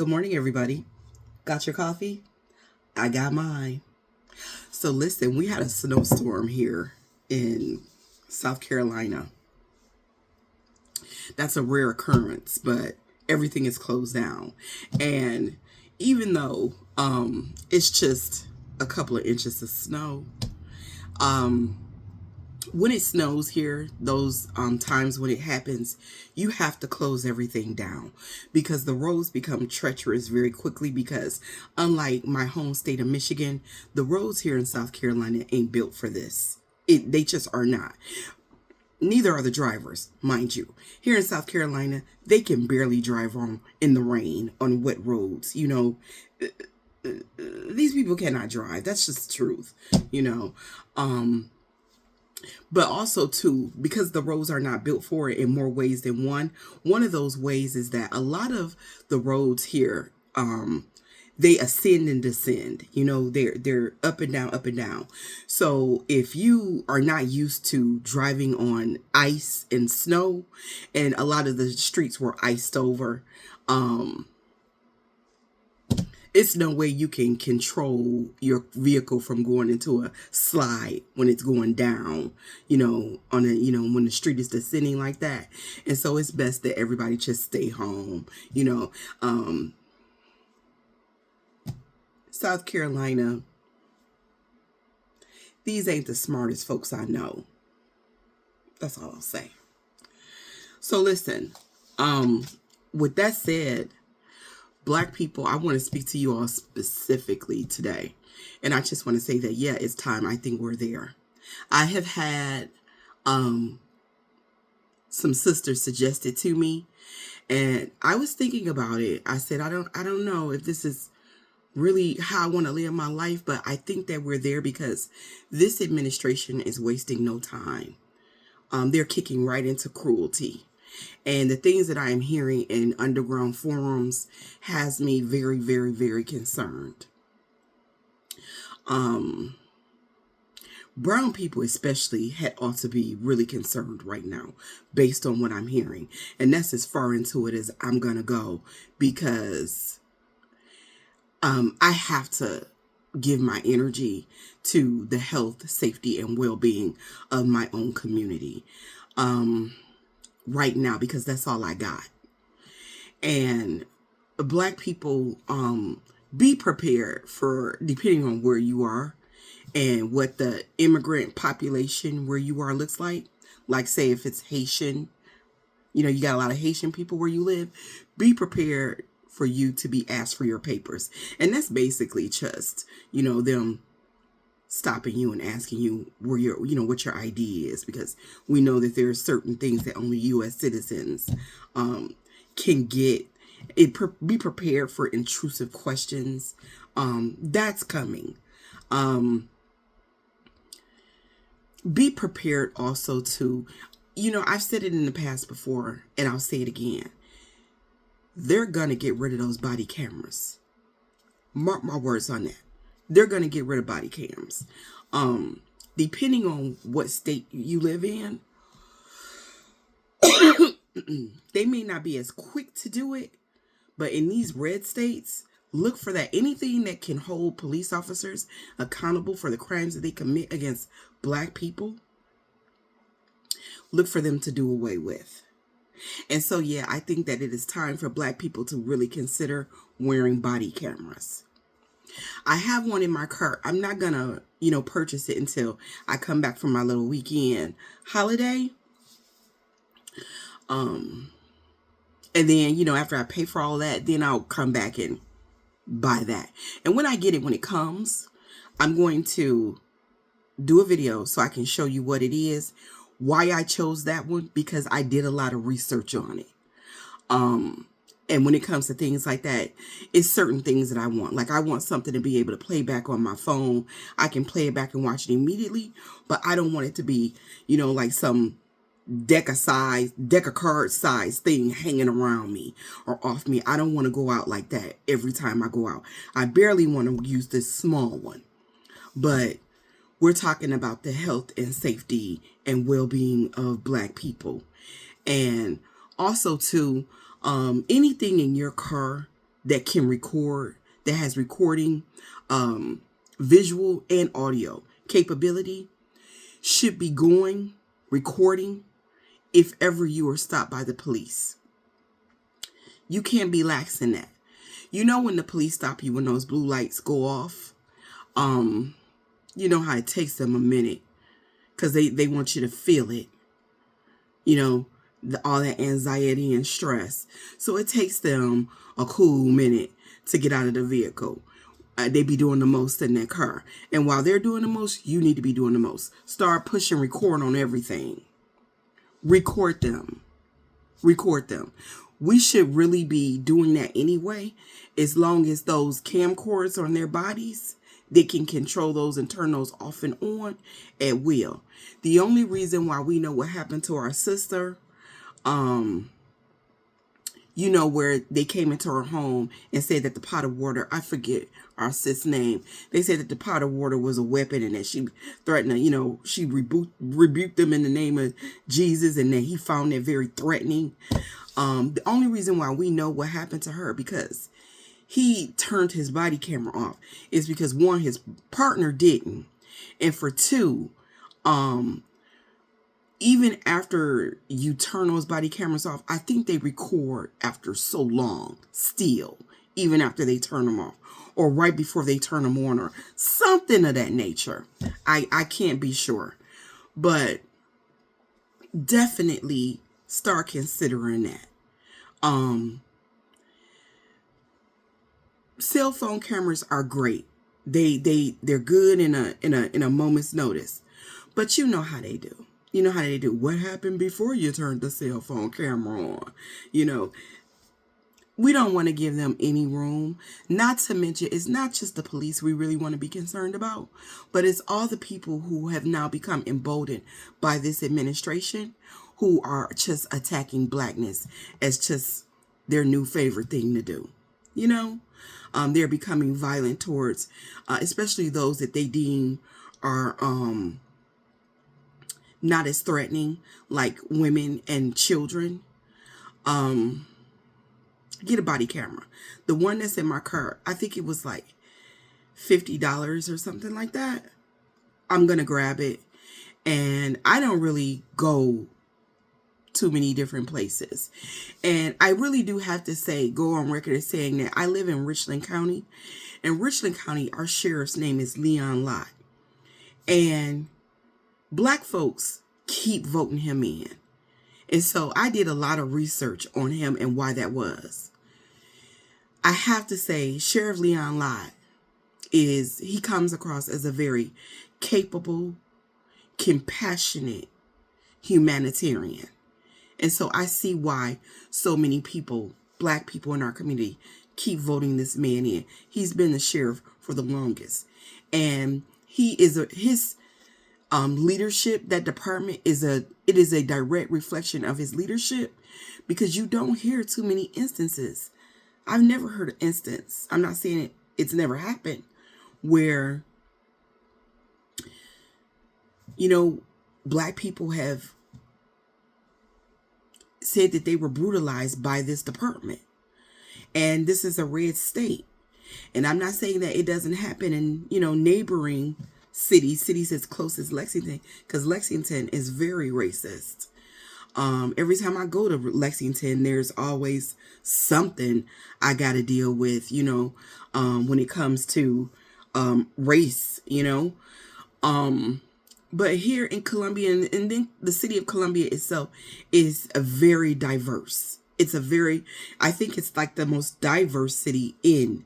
Good morning, everybody. Got your coffee? I got mine. So, listen, we had a snowstorm here in South Carolina. That's a rare occurrence, but everything is closed down. And even though it's just a couple of inches of snow, um, when it snows here, those times when it happens, you have to close everything down because the roads become treacherous very quickly. Because unlike my home state of Michigan, the roads here in South Carolina ain't built for this. They just are not. Neither are the drivers, mind you. Here in South Carolina, they can barely drive on in the rain on wet roads. These people cannot drive. That's just the truth. You know. But also too, because the roads are not built for it in more ways than one of those ways is that a lot of the roads here, they ascend and descend. They're up and down, up and down. So if you are not used to driving on ice and snow, and a lot of the streets were iced over, it's no way you can control your vehicle from going into a slide when it's going down, when the street is descending like that. And so it's best that everybody just stay home. South Carolina, these ain't the smartest folks I know. That's all I'll say. So listen, with that said, Black people, I want to speak to you all specifically today. And I just want to say that, yeah, it's time. I think we're there. I have had some sisters suggested to me, and I was thinking about it. I said, I don't know if this is really how I want to live my life, but I think that we're there because this administration is wasting no time. They're kicking right into cruelty. And the things that I am hearing in underground forums has me very, very, very concerned. Brown people especially ought to be really concerned right now based on what I'm hearing. And that's as far into it as I'm going to go because I have to give my energy to the health, safety, and well-being of my own community. Right now, because that's all I got. And Black people, be prepared for, depending on where you are and what the immigrant population where you are looks like. Like, say, if it's Haitian, you got a lot of Haitian people where you live, be prepared for you to be asked for your papers. And that's basically just, them stopping you and asking you where what your ID is, because we know that there are certain things that only U.S. citizens can get. Be prepared for intrusive questions. That's coming. Be prepared also to, I've said it in the past before, and I'll say it again. They're gonna get rid of those body cameras. Mark my words on that. They're going to get rid of body cams. Depending on what state you live in, they may not be as quick to do it, but in these red states, look for that. Anything that can hold police officers accountable for the crimes that they commit against Black people, look for them to do away with. And so, yeah, I think that it is time for Black people to really consider wearing body cameras. I have one in my cart. I'm not going to, purchase it until I come back from my little weekend holiday. And then, after I pay for all that, then I'll come back and buy that. And when I get it, when it comes, I'm going to do a video so I can show you what it is, why I chose that one, because I did a lot of research on it. And when it comes to things like that, it's certain things that I want. Like, I want something to be able to play back on my phone. I can play it back and watch it immediately, but I don't want it to be, like some deck of card size thing hanging around me or off me. I don't want to go out like that every time I go out. I barely want to use this small one. But we're talking about the health and safety and well-being of Black people. And also, too, anything in your car that can record, that has recording, visual and audio capability, should be going, recording, if ever you are stopped by the police. You can't be lax in that. You know when the police stop you, when those blue lights go off, you know how it takes them a minute because they want you to feel it, you know, all that anxiety and stress. So it takes them a cool minute to get out of the vehicle. They be doing the most in their car. And while they're doing the most, you need to be doing the most. Start pushing record on everything. Record them. Record them. We should really be doing that anyway, as long as those camcorders on their bodies, they can control those and turn those off and on at will. The only reason why we know what happened to our sister, you know, where they came into her home and said that the pot of water, I forget our sis' name, they said that the pot of water was a weapon and that she threatened, you know, she rebuked them in the name of Jesus, and that he found it very threatening. The only reason why we know what happened to her, because he turned his body camera off, is because one, his partner didn't. And for two, even after you turn those body cameras off, I think they record after so long still, even after they turn them off, or right before they turn them on, or something of that nature. I can't be sure, but definitely start considering that. Cell phone cameras are great. They're good in a moment's notice, but you know how they do. You know how they do. What happened before you turned the cell phone camera on? You know, we don't want to give them any room. Not to mention, it's not just the police we really want to be concerned about, but it's all the people who have now become emboldened by this administration, who are just attacking blackness as just their new favorite thing to do. You know, they're becoming violent towards, especially those that they deem are not as threatening, like women and children. Get a body camera. The one that's in my car, I think it was like $50 or something like that. I'm going to grab it. And I don't really go too many different places. And I really do have to say, go on record as saying that I live in Richland County. In Richland County, our sheriff's name is Leon Lott. And black folks keep voting him in. And so I did a lot of research on him and why that was. I have to say, Sheriff Leon Lott he comes across as a very capable, compassionate humanitarian. And so I see why so many people, black people in our community, keep voting this man in. He's been the sheriff for the longest. And his leadership, that department is a direct reflection of his leadership, because you don't hear too many instances. I've never heard an instance, I'm not saying it's never happened, where, you know, black people have said that they were brutalized by this department. And this is a red state. And I'm not saying that it doesn't happen in, you know, neighboring cities as close as Lexington, because Lexington is very racist. Every time I go to Lexington, there's always something I got to deal with, you know, when it comes to race, you know. But here in Columbia, and then the city of Columbia itself is a very diverse. I think it's like the most diverse city in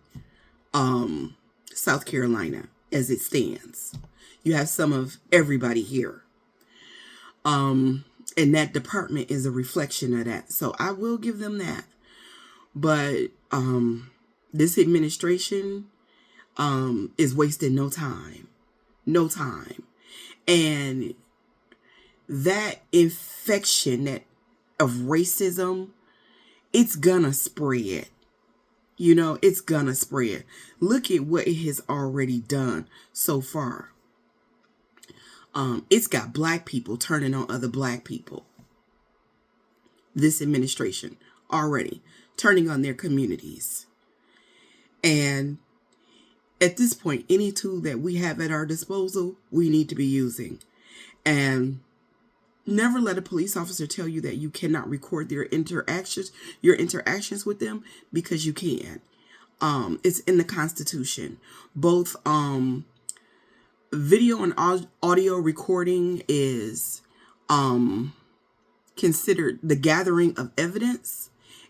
South Carolina as it stands. You have some of everybody here. And that department is a reflection of that. So I will give them that. But this administration is wasting no time. No time. And that infection of racism, it's gonna spread. You know, it's gonna spread. Look at what it has already done so far. It's got black people turning on other black people. This administration already turning on their communities. And at this point, any tool that we have at our disposal, we need to be using. And never let a police officer tell you that you cannot record your interactions with them, because you can. It's in the Constitution. Both video and audio recording is considered the gathering of evidence,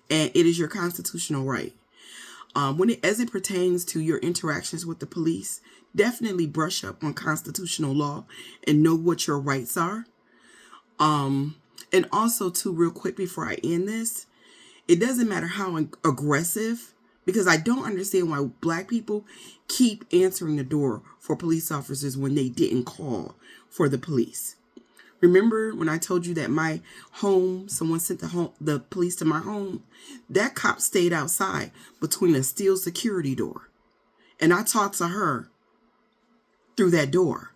and it is your constitutional right. As it pertains to your interactions with the police, definitely brush up on constitutional law and know what your rights are. And also, too, real quick before I end this, it doesn't matter how aggressive, because I don't understand why Black people keep answering the door for police officers when they didn't call for the police. Remember when I told you that my home, someone sent the police to my home? That cop stayed outside between a steel security door. And I talked to her through that door.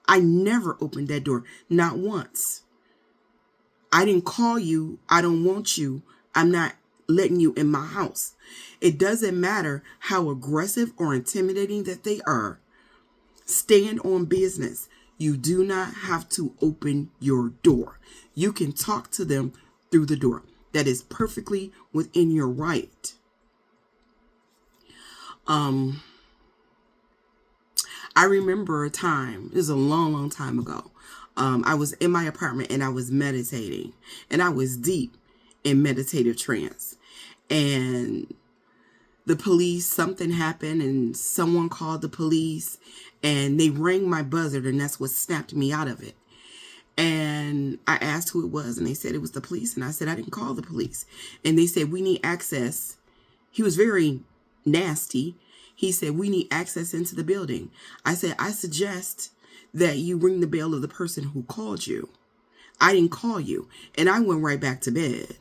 I never opened that door, not once. I didn't call you. I don't want you. I'm not letting you in my house. It doesn't matter how aggressive or intimidating that they are. Stand on business. You do not have to open your door. You can talk to them through the door. That is perfectly within your right. I remember a time, it was a long, long time ago. I was in my apartment and I was meditating, and I was deep in meditative trance. And the police, something happened, and someone called the police, and they rang my buzzer, and that's what snapped me out of it. And I asked who it was, and they said it was the police. And I said, I didn't call the police. And they said, we need access. He was very nasty. He said, we need access into the building. I said, I suggest that you ring the bell of the person who called you. I didn't call you. And I went right back to bed.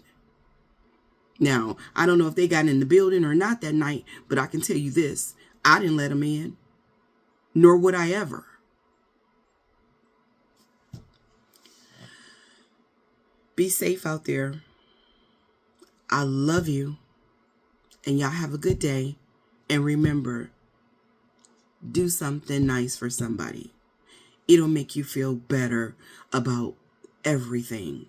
Now, I don't know if they got in the building or not that night, but I can tell you this. I didn't let them in, nor would I ever. Be safe out there. I love you. And y'all have a good day. And remember, do something nice for somebody. It'll make you feel better about everything.